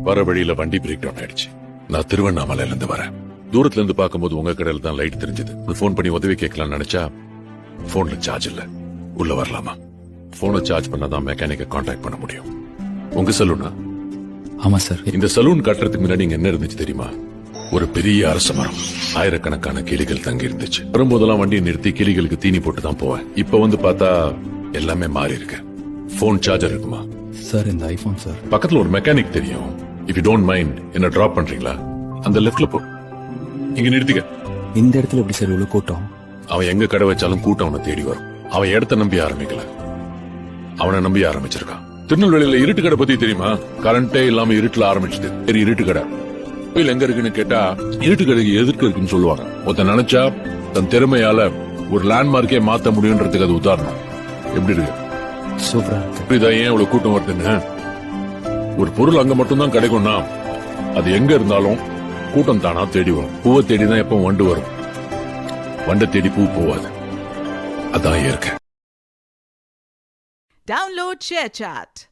வர வழியில வண்டி பிரேக் டவுன் ஆயிடுச்சு. நான் திருவண்ணாமலையில இருந்து வரேன். தூரத்துல இருந்து பார்க்கும்போது உங்க கடையில தான் லைட் தெரிஞ்சது. போன் பண்ணி உதவி கேட்கலாம்னு நினைச்சா போன்ல சார்ஜ் இல்ல. உள்ள வரலாமா? போனை சார்ஜ் பண்ணாதான் மெக்கானிக்க கான்டாக்ட் பண்ண முடியும். உங்க சலூனா? ஆமா சார். இந்த சலூன் கட்டுறதுக்கு முன்னாடி இங்க என்ன இருந்துச்சு தெரியுமா? ஒரு பெரிய அரச மரம், ஆயிரக்கணக்கான கிளிகள் தங்கி இருந்துச்சு. வரும்போதெல்லாம் வண்டியை நிறுத்தி கிளிகளுக்கு தீனி போட்டு தான் போவேன். இப்ப வந்து பார்த்தா எல்லாமே மாறி இருக்கு. போன் சார்ஜர் இருக்குமா சார்? இந்த ஐபோன் சார். பக்கத்துல ஒரு மெக்கானிக் தெரியும். இஃப் யூ டோன்ட் மைண்ட் என்ன டிராப் பண்றீங்களா? அந்த லெஃப்ட்ல போ. இங்க நிறுத்திக்க. இந்த இடத்துல எப்படி சார் இவ்வளவு கூட்டம்? அவன் எங்க கடை வச்சாலும் கூட்டம் அவனை தேடி வரும். அவன் இடத்த நம்பி ஆரம்பிக்கல, அவனை நம்பி ஆரம்பிச்சிருக்கான். திருநெல்வேலியில இருட்டு கடை பத்தி தெரியுமா? கரண்டே இல்லாம இருட்டுல ஆரம்பிச்சது. சரி, இருட்டு கடை கோயில் எங்க இருக்குன்னு கேட்டா இருட்டு கடைக்கு எதிர்க்க இருக்குன்னு சொல்லுவாங்க. ஒருத்தன் நினைச்சா தன் திறமையால ஒரு லேண்ட்மார்க்கே மாத்த முடியும்ன்றதுக்கு அது உதாரணம். எப்படி இருக்கு? சூப்பரா இருக்கு. இதான் ஏன் இவ்வளவு கூட்டம் வருதுன்னு. ஒரு பொருள் அங்க மட்டும்தான் கிடைக்கும்னா அது எங்க இருந்தாலும் கூட்டம் தானா தேடி வரும். பூவை தேடிதான் எப்ப வண்டு வரும், வண்டை தேடி பூ போவாது. அதான் இயற்கை. Download ShareChat.